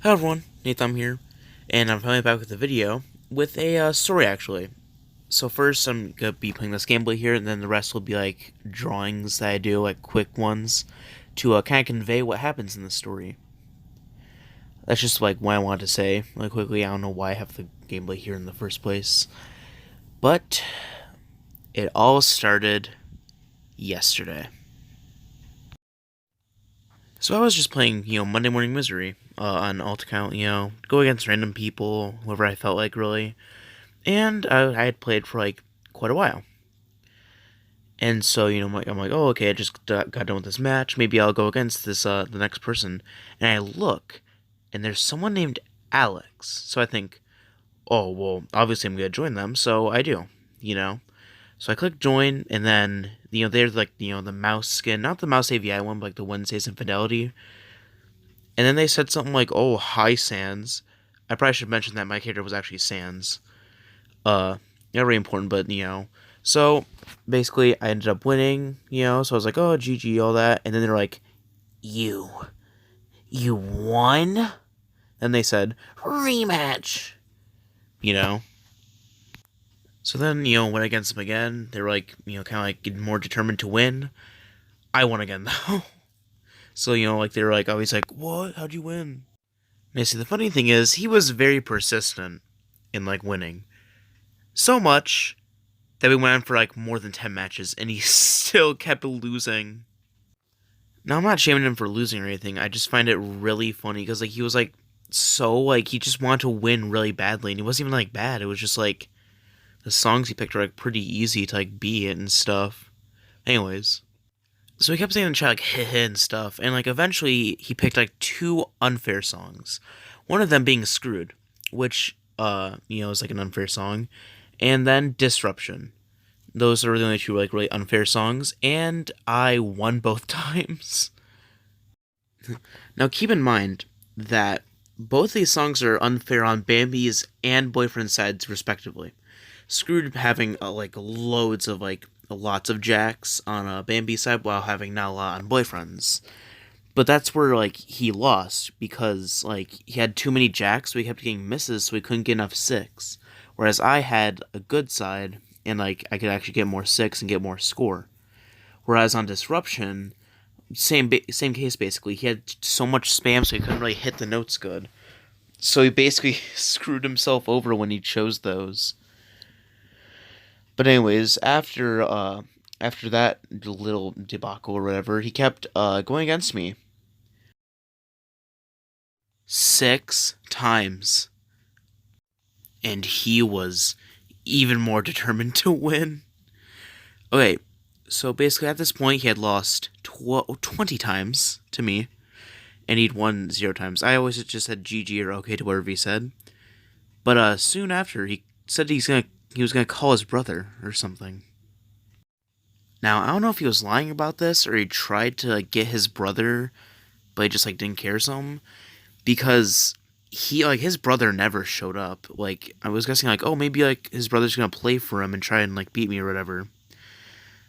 Hello everyone, Nathan here, and I'm finally back with a video with a story actually. So first I'm gonna be playing this gameplay here, and then the rest will be like drawings that I do, like quick ones, to kind of convey what happens in the story. That's just like what I wanted to say, like quickly. I don't know why I have the gameplay here in the first place, but it all started yesterday. So I was just playing, Monday Morning Misery on alt account, go against random people, whoever I felt like really. And I had played for like quite a while. And so, I'm like, oh, okay, I just got done with this match. Maybe I'll go against this, the next person. And I look, and there's someone named Alex. So I think, oh, well, obviously I'm going to join them. So I do, you know. So I click join, and then, there's like, the mouse skin, not the mouse AVI one, but like the Wednesdays Infidelity. And then they said something like, oh, hi, Sans. I probably should mention that my character was actually Sans. Not very important, but So basically, I ended up winning. So I was like, oh, GG, all that, and then they're like, you, you won. Then they said rematch. You know. So then went against them again. They were like, kind of like getting more determined to win. I won again though. So like they were like always like, what? How'd you win? And I see the funny thing is he was very persistent in like winning. So much that we went on for like more than 10 matches and he still kept losing. Now, I'm not shaming him for losing or anything. I just find it really funny because like he was like so like he just wanted to win really badly and he wasn't even like bad. It was just like the songs he picked were like pretty easy to like beat and stuff. Anyways, so he kept saying in the chat like heh and stuff, and like eventually he picked like two unfair songs. One of them being Screwed, which is like an unfair song, and then Disruption. Those are the only two like really unfair songs, and I won both times. Now keep in mind that both these songs are unfair on Bambi's and Boyfriend's sides respectively. Screwed having like loads of like lots of jacks on Bambi's side while having not a lot on Boyfriend's. But that's where like he lost because like he had too many jacks, so he kept getting misses, so he couldn't get enough six. Whereas I had a good side and like I could actually get more six and get more score. Whereas on Disruption, same case basically. He had so much spam, so he couldn't really hit the notes good. So he basically screwed himself over when he chose those. But anyways, after that little debacle or whatever, he kept going against me 6 times, and he was even more determined to win. Okay, so basically at this point he had lost 20 times to me, and he'd won 0 times. I always just said GG or okay to whatever he said. But soon after he said he was gonna call his brother or something. Now I don't know if he was lying about this or he tried to like get his brother, but he just like didn't care some because he like his brother never showed up. Like I was guessing like oh maybe like his brother's gonna play for him and try and like beat me or whatever.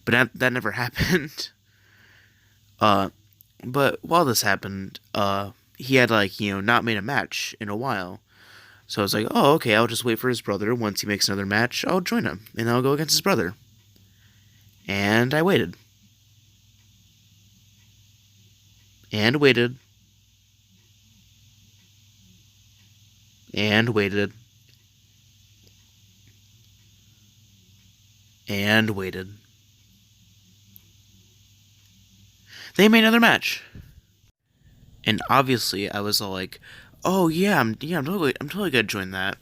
But that never happened. Uh, but while this happened, he had like not made a match in a while. So I was like, oh okay, I'll just wait for his brother. Once he makes another match, I'll join him and I'll go against his brother. And I waited and waited and waited and waited. They made another match, and obviously I was all like, "Oh yeah, I'm totally gonna join that."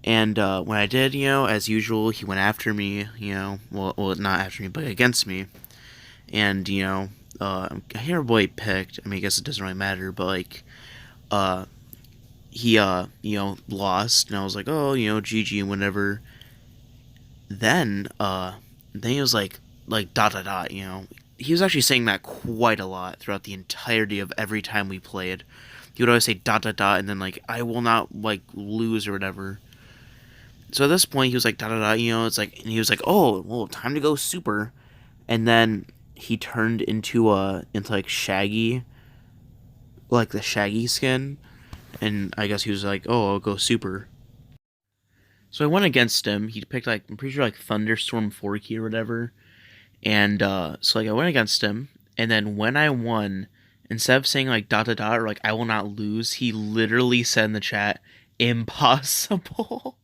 And when I did, as usual, he went after me. Well, not after me, but against me. And I hear what he picked. I mean, I guess it doesn't really matter, but like, uh, he lost, and I was like, oh, GG and whatever. Then then he was like dot dot dot. He was actually saying that quite a lot throughout the entirety of every time we played. He would always say dot dot dot, and then like I will not like lose or whatever. So at this point, he was like, da da da, it's like, and he was like, oh, well, time to go super. And then he turned into like Shaggy, like the Shaggy skin. And I guess he was like, oh, I'll go super. So I went against him. He picked like, I'm pretty sure like Thunderstorm Forky or whatever. And so like I went against him, and then when I won, instead of saying like dot dot dot or like I will not lose, he literally said in the chat, impossible.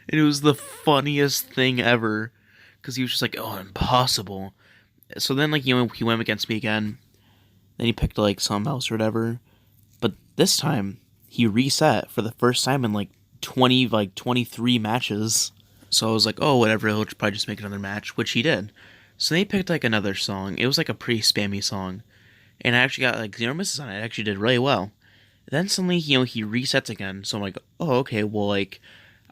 And it was the funniest thing ever. Because he was just like, oh, impossible. So then like he went against me again. Then he picked like something else or whatever. But this time he reset for the first time in like 23 matches. So I was like, oh, whatever, he'll probably just make another match, which he did. So they picked like another song. It was like a pretty spammy song, and I actually got like 0 misses on it. I actually did really well. Then suddenly, he resets again. So I'm like, oh, okay, well, like,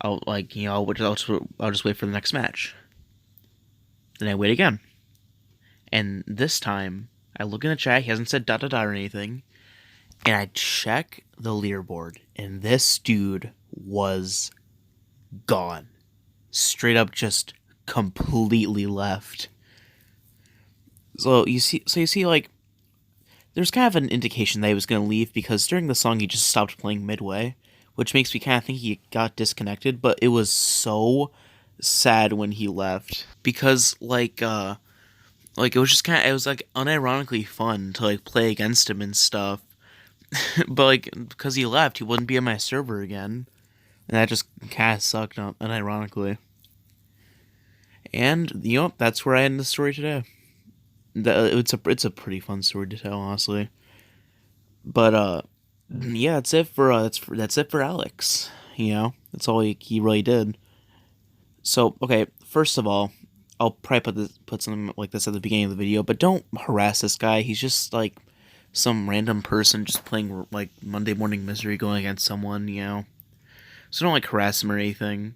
I'll just wait for the next match. Then I wait again, and this time I look in the chat. He hasn't said dot dot dot or anything, and I check the leaderboard, and this dude was gone. Straight up just completely left. So you see like there's kind of an indication that he was going to leave because during the song he just stopped playing midway, which makes me kind of think he got disconnected, but it was so sad when he left because like it was just kind of, it was like unironically fun to like play against him and stuff. But like because he left, he wouldn't be in my server again. And that just kind of sucked unironically. And that's where I end the story today. It's a pretty fun story to tell, honestly. But yeah, that's it for Alex. That's all he really did. So okay, first of all, I'll probably put something like this at the beginning of the video, but don't harass this guy. He's just like some random person just playing like Monday Morning Misery going against someone. So don't like harass him or anything.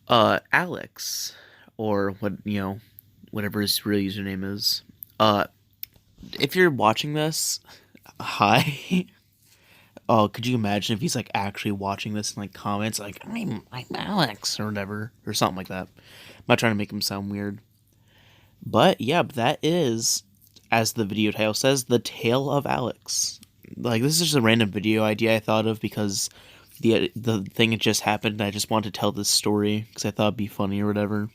Alex, or whatever his real username is. If you're watching this, hi. Oh, could you imagine if he's like actually watching this in like comments, like I'm Alex or whatever or something like that. I'm not trying to make him sound weird, but yeah, that is, as the video title says, the tale of Alex. Like this is just a random video idea I thought of because the thing had just happened. And I just wanted to tell this story because I thought it'd be funny or whatever.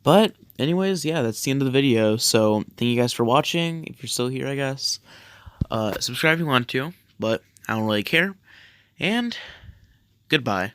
But anyways, yeah, that's the end of the video. So thank you guys for watching. If you're still here, I guess. Subscribe if you want to, but I don't really care. And goodbye.